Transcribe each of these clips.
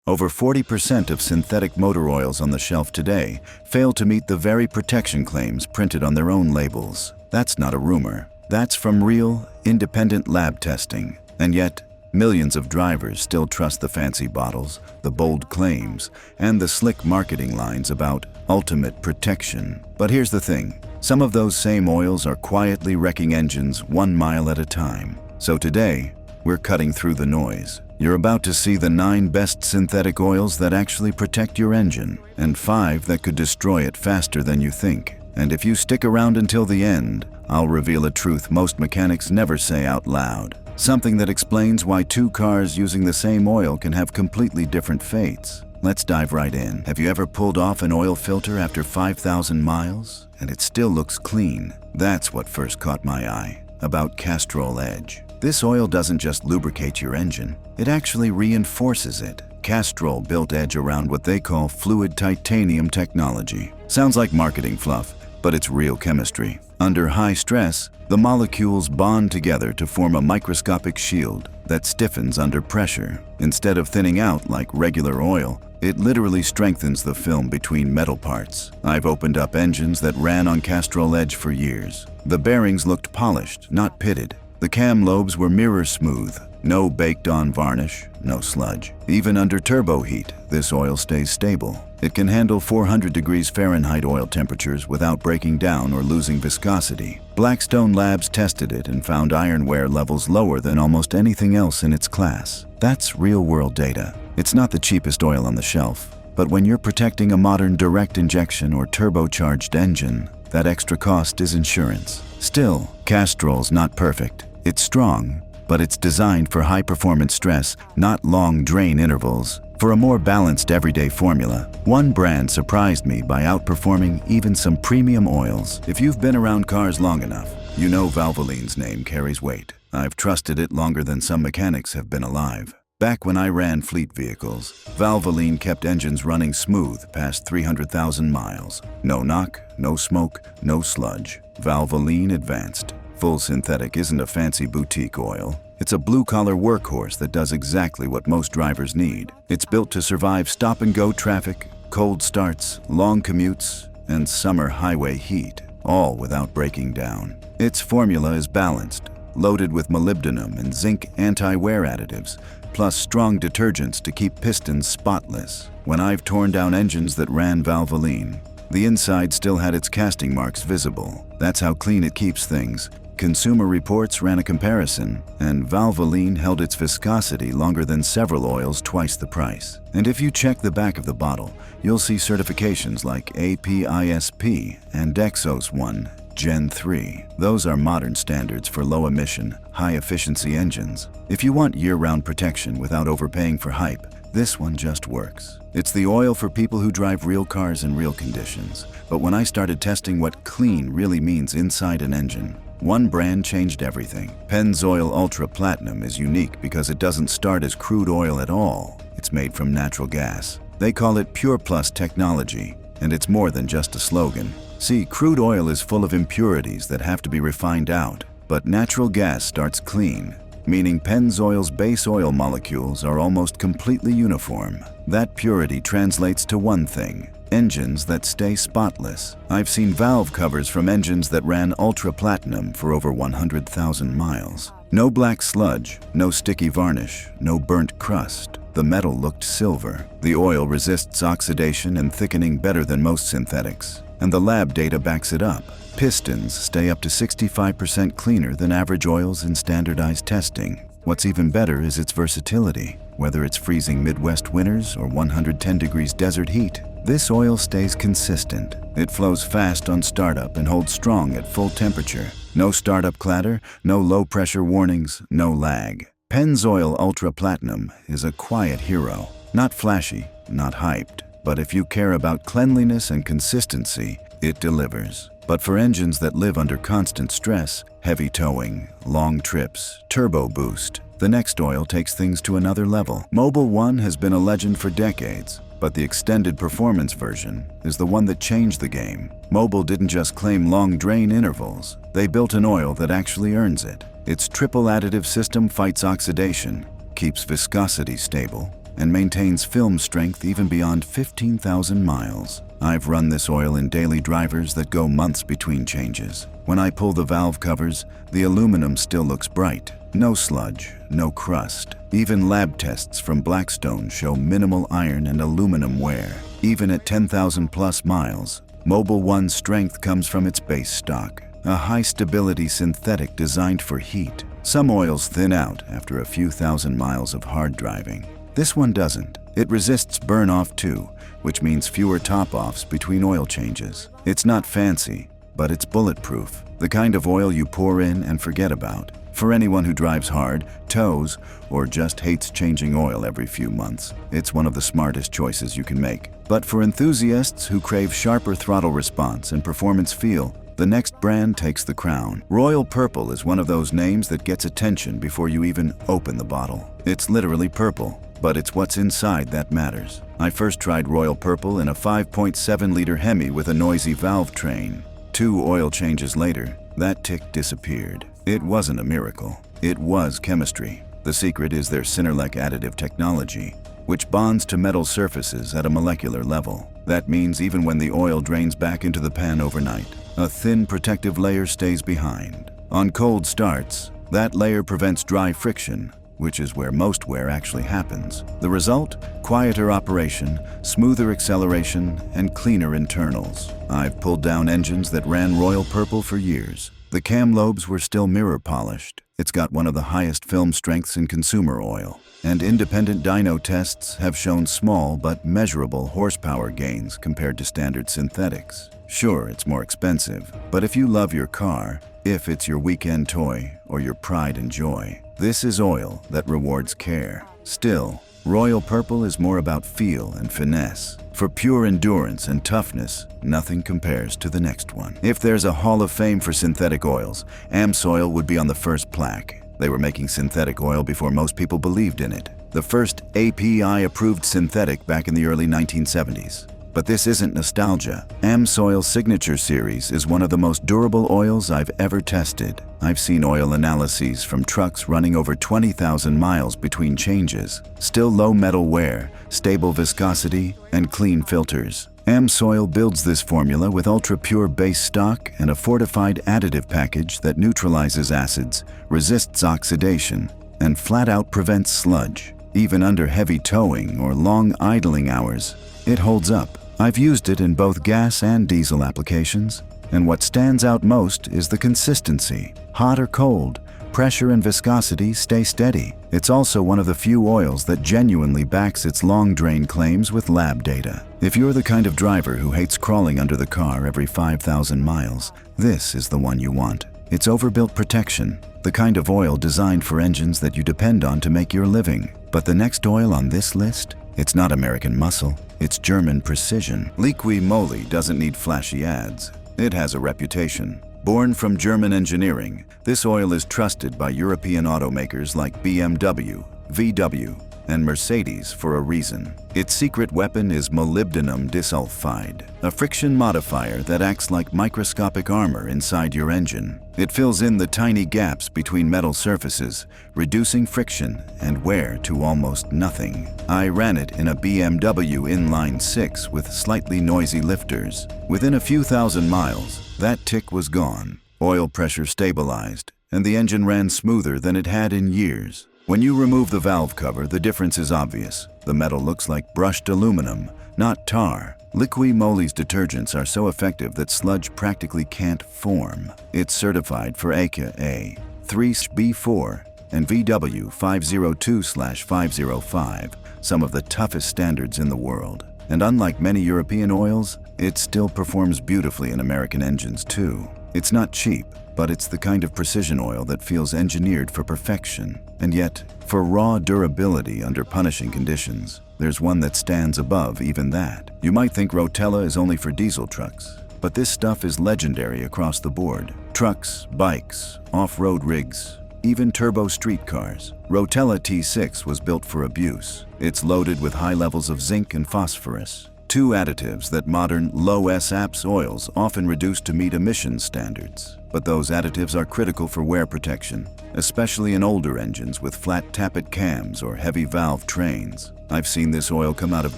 Over 40% of synthetic motor oils on the shelf today fail to meet the very protection claims printed on their own labels. That's not a rumor. That's from real, independent lab testing. And yet, millions of drivers still trust the fancy bottles, the bold claims, and the slick marketing lines about ultimate protection. But here's the thing. Some of those same oils are quietly wrecking engines 1 mile at a time. So today, we're cutting through the noise. You're about to see the 9 best synthetic oils that actually protect your engine, and 5 that could destroy it faster than you think. And if you stick around until the end, I'll reveal a truth most mechanics never say out loud. Something that explains why 2 cars using the same oil can have completely different fates. Let's dive right in. Have you ever pulled off an oil filter after 5,000 miles and it still looks clean? That's what first caught my eye about Castrol Edge. This oil doesn't just lubricate your engine, it actually reinforces it. Castrol built Edge around what they call fluid titanium technology. Sounds like marketing fluff, but it's real chemistry. Under high stress, the molecules bond together to form a microscopic shield that stiffens under pressure. Instead of thinning out like regular oil, it literally strengthens the film between metal parts. I've opened up engines that ran on Castrol Edge for years. The bearings looked polished, not pitted. The cam lobes were mirror smooth. No baked-on varnish, no sludge. Even under turbo heat, this oil stays stable. It can handle 400 degrees Fahrenheit oil temperatures without breaking down or losing viscosity. Blackstone Labs tested it and found iron wear levels lower than almost anything else in its class. That's real-world data. It's not the cheapest oil on the shelf, but when you're protecting a modern direct injection or turbocharged engine, that extra cost is insurance. Still, Castrol's not perfect. It's strong, but it's designed for high-performance stress, not long drain intervals. For a more balanced everyday formula, one brand surprised me by outperforming even some premium oils. If you've been around cars long enough, you know Valvoline's name carries weight. I've trusted it longer than some mechanics have been alive. Back when I ran fleet vehicles, Valvoline kept engines running smooth past 300,000 miles. No knock, no smoke, no sludge. Valvoline Advanced. Full synthetic isn't a fancy boutique oil. It's a blue-collar workhorse that does exactly what most drivers need. It's built to survive stop-and-go traffic, cold starts, long commutes, and summer highway heat, all without breaking down. Its formula is balanced, loaded with molybdenum and zinc anti-wear additives, plus strong detergents to keep pistons spotless. When I've torn down engines that ran Valvoline, the inside still had its casting marks visible. That's how clean it keeps things. Consumer Reports ran a comparison, and Valvoline held its viscosity longer than several oils twice the price. And if you check the back of the bottle, you'll see certifications like APISP and Dexos 1 Gen 3. Those are modern standards for low-emission, high-efficiency engines. If you want year-round protection without overpaying for hype, this one just works. It's the oil for people who drive real cars in real conditions. But when I started testing what clean really means inside an engine, one brand changed everything. Pennzoil Ultra Platinum is unique because it doesn't start as crude oil at all. It's made from natural gas. They call it Pure Plus technology, and it's more than just a slogan. See, crude oil is full of impurities that have to be refined out, but natural gas starts clean, meaning Pennzoil's base oil molecules are almost completely uniform. That purity translates to one thing: engines that stay spotless. I've seen valve covers from engines that ran Ultra Platinum for over 100,000 miles. No black sludge, no sticky varnish, no burnt crust. The metal looked silver. The oil resists oxidation and thickening better than most synthetics, and the lab data backs it up. Pistons stay up to 65% cleaner than average oils in standardized testing. What's even better is its versatility. Whether it's freezing Midwest winters or 110 degrees desert heat, this oil stays consistent. It flows fast on startup and holds strong at full temperature. No startup clatter, no low-pressure warnings, no lag. Pennzoil Ultra Platinum is a quiet hero. Not flashy, not hyped. But if you care about cleanliness and consistency, it delivers. But for engines that live under constant stress, heavy towing, long trips, turbo boost, the next oil takes things to another level. Mobil 1 has been a legend for decades, but the extended performance version is the one that changed the game. Mobil didn't just claim long drain intervals, they built an oil that actually earns it. Its triple additive system fights oxidation, keeps viscosity stable, and maintains film strength even beyond 15,000 miles. I've run this oil in daily drivers that go months between changes. When I pull the valve covers, the aluminum still looks bright. No sludge, no crust. Even lab tests from Blackstone show minimal iron and aluminum wear. Even at 10,000 plus miles, Mobil 1's strength comes from its base stock, a high-stability synthetic designed for heat. Some oils thin out after a few thousand miles of hard driving. This one doesn't. It resists burn-off too, which means fewer top-offs between oil changes. It's not fancy, but it's bulletproof, the kind of oil you pour in and forget about. For anyone who drives hard, tows, or just hates changing oil every few months, it's one of the smartest choices you can make. But for enthusiasts who crave sharper throttle response and performance feel, the next brand takes the crown. Royal Purple is one of those names that gets attention before you even open the bottle. It's literally purple, but it's what's inside that matters. I first tried Royal Purple in a 5.7-liter Hemi with a noisy valve train. 2 oil changes later, that tick disappeared. It wasn't a miracle. It was chemistry. The secret is their Synerlec additive technology, which bonds to metal surfaces at a molecular level. That means even when the oil drains back into the pan overnight, a thin protective layer stays behind. On cold starts, that layer prevents dry friction, which is where most wear actually happens. The result? Quieter operation, smoother acceleration, and cleaner internals. I've pulled down engines that ran Royal Purple for years. The cam lobes were still mirror polished. It's got one of the highest film strengths in consumer oil. And independent dyno tests have shown small but measurable horsepower gains compared to standard synthetics. Sure, it's more expensive, but if you love your car, if it's your weekend toy or your pride and joy, this is oil that rewards care. Still, Royal Purple is more about feel and finesse. For pure endurance and toughness, nothing compares to the next one. If there's a Hall of Fame for synthetic oils, AMSOIL would be on the first plaque. They were making synthetic oil before most people believed in it. The first API-approved synthetic back in the early 1970s. But this isn't nostalgia. AMSOIL Signature Series is one of the most durable oils I've ever tested. I've seen oil analyses from trucks running over 20,000 miles between changes. Still low metal wear, stable viscosity, and clean filters. AMSOIL builds this formula with ultra-pure base stock and a fortified additive package that neutralizes acids, resists oxidation, and flat-out prevents sludge. Even under heavy towing or long idling hours, it holds up. I've used it in both gas and diesel applications, and what stands out most is the consistency. Hot or cold, pressure and viscosity stay steady. It's also one of the few oils that genuinely backs its long drain claims with lab data. If you're the kind of driver who hates crawling under the car every 5,000 miles, this is the one you want. It's overbuilt protection, the kind of oil designed for engines that you depend on to make your living. But the next oil on this list? It's not American muscle, it's German precision. Liqui Moly doesn't need flashy ads. It has a reputation. Born from German engineering, this oil is trusted by European automakers like BMW, VW, and Mercedes for a reason. Its secret weapon is molybdenum disulfide, a friction modifier that acts like microscopic armor inside your engine. It fills in the tiny gaps between metal surfaces, reducing friction and wear to almost nothing. I ran it in a BMW Inline 6 with slightly noisy lifters. Within a few thousand miles, that tick was gone. Oil pressure stabilized, and the engine ran smoother than it had in years. When you remove the valve cover, the difference is obvious. The metal looks like brushed aluminum, not tar. Liqui Moly's detergents are so effective that sludge practically can't form. It's certified for ECA A3B4 and VW 502/505, some of the toughest standards in the world. And unlike many European oils, it still performs beautifully in American engines too. It's not cheap, but it's the kind of precision oil that feels engineered for perfection. And yet, for raw durability under punishing conditions, there's one that stands above even that. You might think Rotella is only for diesel trucks, but this stuff is legendary across the board. Trucks, bikes, off-road rigs, even turbo streetcars. Rotella T6 was built for abuse. It's loaded with high levels of zinc and phosphorus. Two additives that modern low SAPS oils often reduce to meet emissions standards. But those additives are critical for wear protection, especially in older engines with flat tappet cams or heavy valve trains. I've seen this oil come out of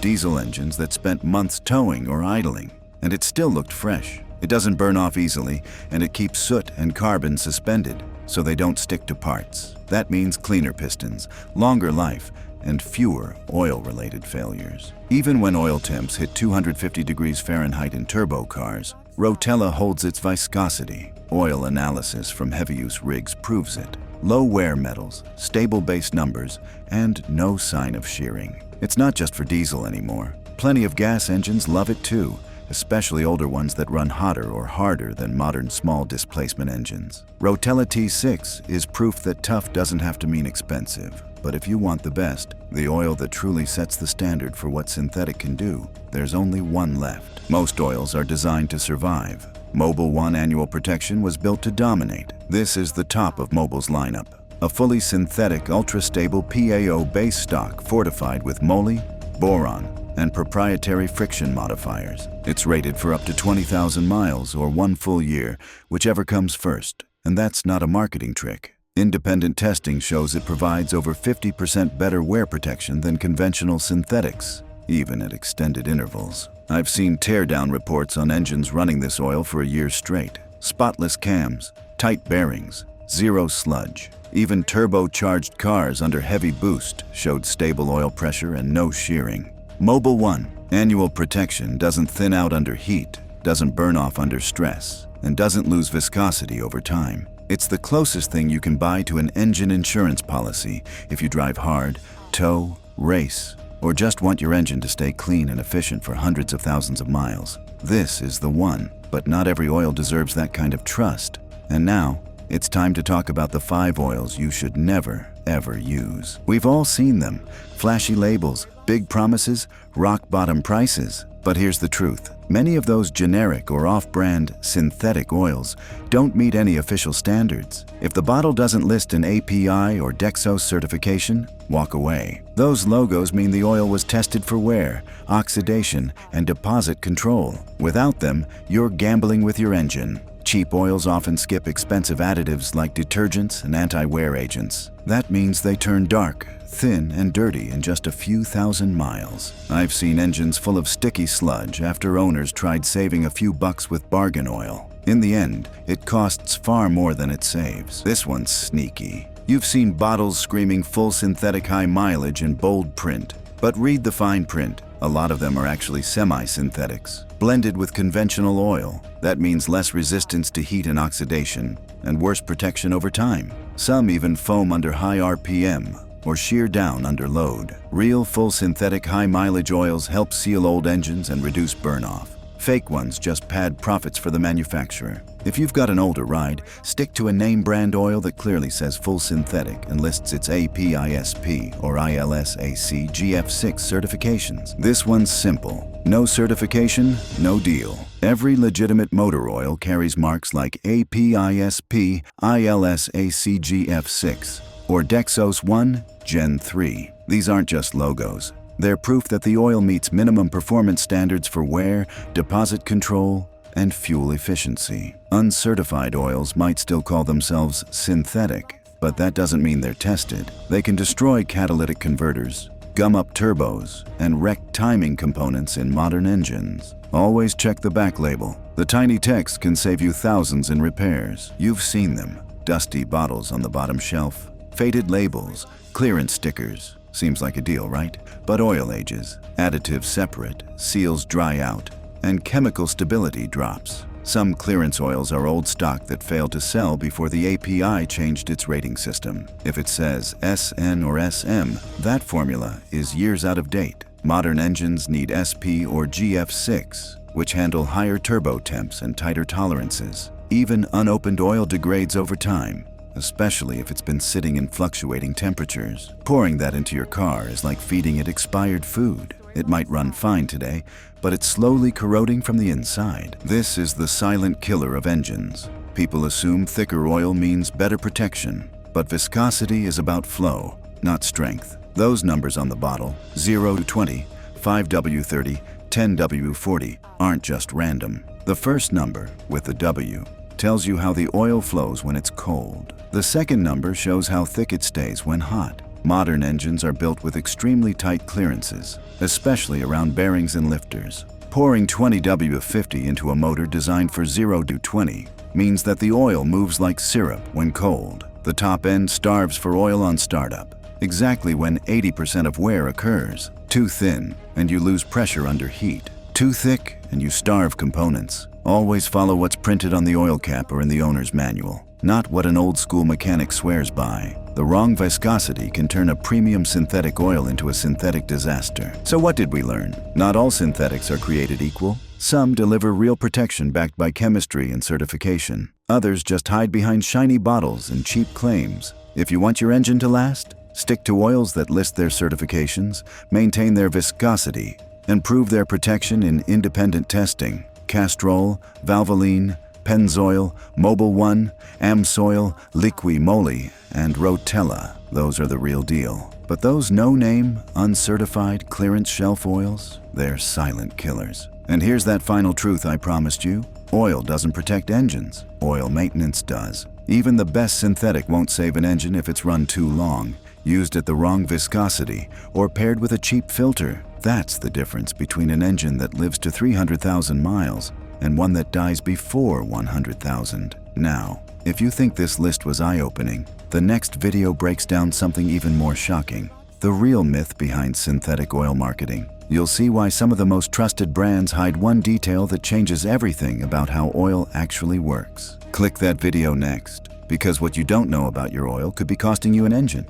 diesel engines that spent months towing or idling, and it still looked fresh. It doesn't burn off easily, and it keeps soot and carbon suspended, so they don't stick to parts. That means cleaner pistons, longer life, and fewer oil-related failures. Even when oil temps hit 250 degrees Fahrenheit in turbo cars, Rotella holds its viscosity. Oil analysis from heavy-use rigs proves it. Low wear metals, stable base numbers, and no sign of shearing. It's not just for diesel anymore. Plenty of gas engines love it too, especially older ones that run hotter or harder than modern small displacement engines. Rotella T6 is proof that tough doesn't have to mean expensive. But if you want the best, the oil that truly sets the standard for what synthetic can do, there's only one left. Most oils are designed to survive. Mobil 1 Annual Protection was built to dominate. This is the top of Mobil's lineup. A fully synthetic, ultra-stable PAO base stock fortified with moly, boron, and proprietary friction modifiers. It's rated for up to 20,000 miles or 1 full year, whichever comes first. And that's not a marketing trick. Independent testing shows it provides over 50% better wear protection than conventional synthetics, even at extended intervals. I've seen teardown reports on engines running this oil for a year straight. Spotless cams, tight bearings, zero sludge. Even turbocharged cars under heavy boost showed stable oil pressure and no shearing. Mobil 1 Annual Protection doesn't thin out under heat, doesn't burn off under stress, and doesn't lose viscosity over time. It's the closest thing you can buy to an engine insurance policy if you drive hard, tow, race, or just want your engine to stay clean and efficient for hundreds of thousands of miles. This is the one, but not every oil deserves that kind of trust. And now, it's time to talk about the 5 oils you should never, ever use. We've all seen them. Flashy labels, big promises, rock-bottom prices. But here's the truth. Many of those generic or off-brand synthetic oils don't meet any official standards. If the bottle doesn't list an API or Dexos certification, walk away. Those logos mean the oil was tested for wear, oxidation, and deposit control. Without them, you're gambling with your engine. Cheap oils often skip expensive additives like detergents and anti-wear agents. That means they turn dark, thin, and dirty in just a few thousand miles. I've seen engines full of sticky sludge after owners tried saving a few bucks with bargain oil. In the end, it costs far more than it saves. This one's sneaky. You've seen bottles screaming full synthetic high mileage in bold print. But read the fine print. A lot of them are actually semi-synthetics, blended with conventional oil. That means less resistance to heat and oxidation, and worse protection over time. Some even foam under high RPM, or shear down under load. Real full synthetic high mileage oils help seal old engines and reduce burn-off. Fake ones just pad profits for the manufacturer. If you've got an older ride, stick to a name brand oil that clearly says full synthetic and lists its APISP or ILSAC GF6 certifications. This one's simple. No certification, no deal. Every legitimate motor oil carries marks like APISP, ILSAC GF6, or Dexos 1 Gen 3. These aren't just logos. They're proof that the oil meets minimum performance standards for wear, deposit control, and fuel efficiency. Uncertified oils might still call themselves synthetic, but that doesn't mean they're tested. They can destroy catalytic converters, gum up turbos, and wreck timing components in modern engines. Always check the back label. The tiny text can save you thousands in repairs. You've seen them. Dusty bottles on the bottom shelf, faded labels, clearance stickers. Seems like a deal, right? But oil ages, additives separate, seals dry out, and chemical stability drops. Some clearance oils are old stock that failed to sell before the API changed its rating system. If it says SN or SM, that formula is years out of date. Modern engines need SP or GF6, which handle higher turbo temps and tighter tolerances. Even unopened oil degrades over time, especially if it's been sitting in fluctuating temperatures. Pouring that into your car is like feeding it expired food. It might run fine today, but it's slowly corroding from the inside. This is the silent killer of engines. People assume thicker oil means better protection, but viscosity is about flow, not strength. Those numbers on the bottle, 0 to 20, 5W30, 10W40 aren't just random. The first number, with the W, tells you how the oil flows when it's cold. The second number shows how thick it stays when hot. Modern engines are built with extremely tight clearances, especially around bearings and lifters. Pouring 20W of 50 into a motor designed for 0 to 20 means that the oil moves like syrup when cold. The top end starves for oil on startup, exactly when 80% of wear occurs. Too thin, and you lose pressure under heat. Too thick, and you starve components. Always follow what's printed on the oil cap or in the owner's manual, not what an old-school mechanic swears by. The wrong viscosity can turn a premium synthetic oil into a synthetic disaster. So what did we learn? Not all synthetics are created equal. Some deliver real protection backed by chemistry and certification. Others just hide behind shiny bottles and cheap claims. If you want your engine to last, stick to oils that list their certifications, maintain their viscosity, and prove their protection in independent testing. Castrol, Valvoline, Pennzoil, Mobil 1, Amsoil, Liqui Moly, and Rotella. Those are the real deal. But those no-name, uncertified clearance shelf oils, they're silent killers. And here's that final truth I promised you. Oil doesn't protect engines. Oil maintenance does. Even the best synthetic won't save an engine if it's run too long, used at the wrong viscosity, or paired with a cheap filter. That's the difference between an engine that lives to 300,000 miles and one that dies before 100,000. Now, if you think this list was eye-opening, the next video breaks down something even more shocking. The real myth behind synthetic oil marketing. You'll see why some of the most trusted brands hide one detail that changes everything about how oil actually works. Click that video next, because what you don't know about your oil could be costing you an engine.